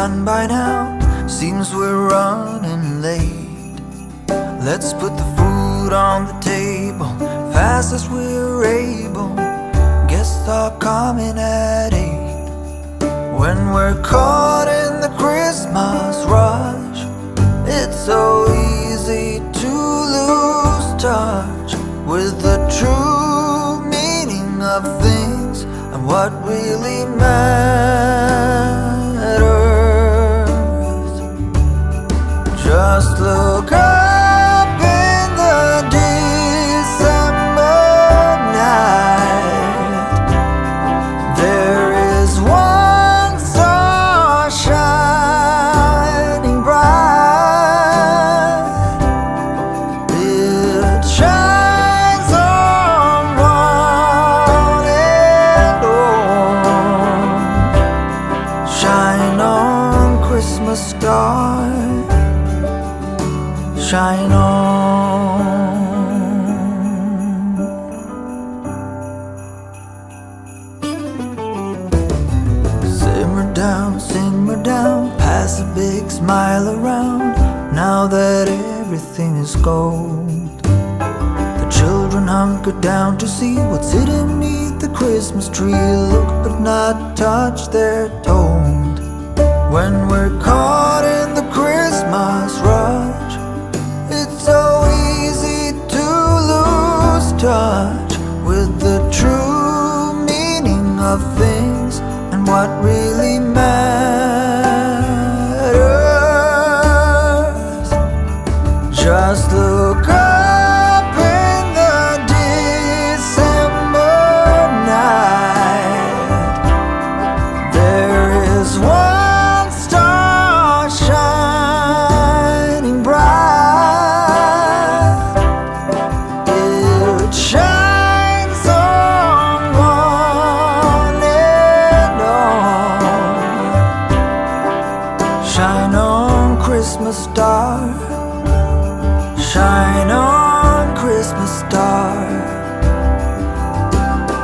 done by now. Seems we're running late. Let's put the food on the table fast as we're able. Guests are coming at 8. When we're caught in the Christmas rush, it's so easy to lose touch with the true meaning of things and what really matters. Just look up in the December night. There is one star shining bright. It shines on one and all. Shine on, Christmas star. Shine on. Simmer down, pass a big smile around. Now that everything is gold, the children hunker down to see what's hidden beneath the Christmas tree. Look but not touch, they're told. When we're caught in the Christmas rush, it's so easy to lose touch with the true meaning of things and what really matters. Just look up in the December night. There is one star shining bright. It shines on one and all. Shine on, Christmas star. Shine on, Christmas star.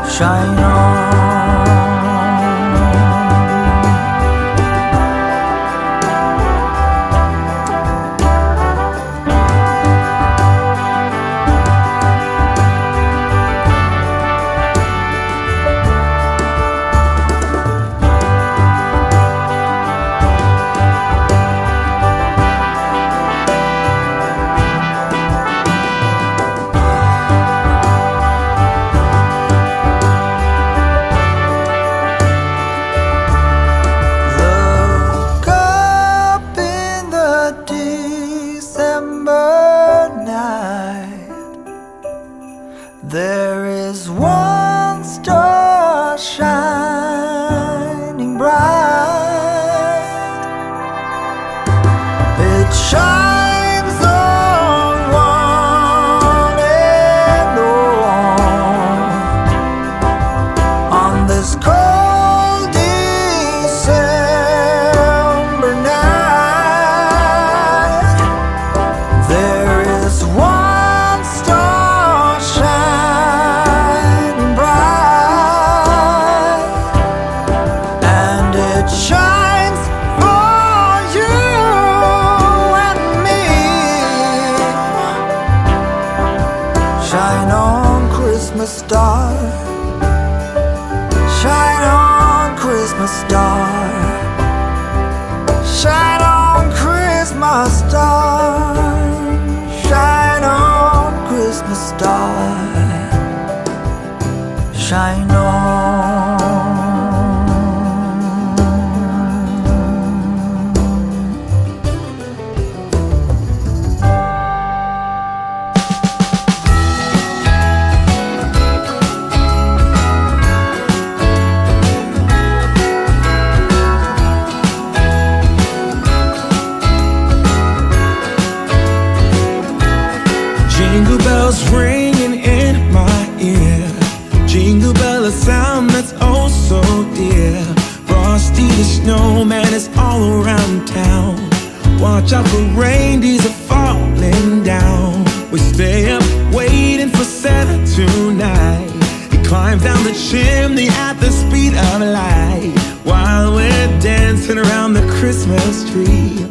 Shine on. There is one star shining bright. It shines on one and all. On this cold December night, there is one star shining bright, and it shines for you and me. Shine on, Christmas star. Shine on, Christmas star. Shine on, Christmas star. Shine on, Christmas star. Shine on. Jingle bells ringing in my ear. Jingle bell, a sound that's oh so dear. Frosty the snowman is all around town. Watch out for reindeers are falling down. We stay up waiting for Santa tonight. He climbs down the chimney at the speed of light, while we're dancing around the Christmas tree,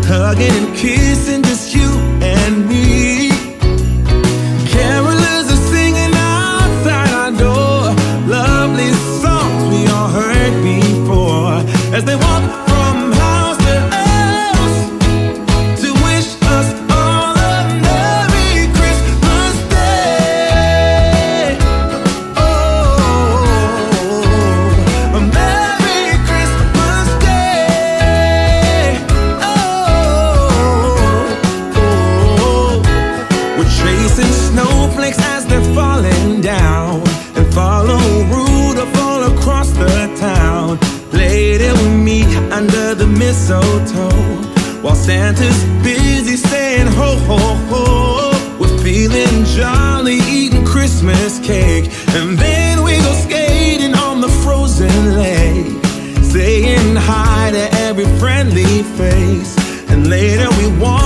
hugging and kissing just you and me. Carolers are singing outside our door, lovely songs we all heard before, as they walk from house to house to wish us all a Merry Christmas Day. Oh, a Merry Christmas Day. Oh, we're chasing snowflakes as they're falling down, and follow Rudolph all across the town. Later we meet under the mistletoe, while Santa's busy saying ho ho ho. We're feeling jolly, eating Christmas cake, and then we go skating on the frozen lake, saying hi to every friendly face. And later we walk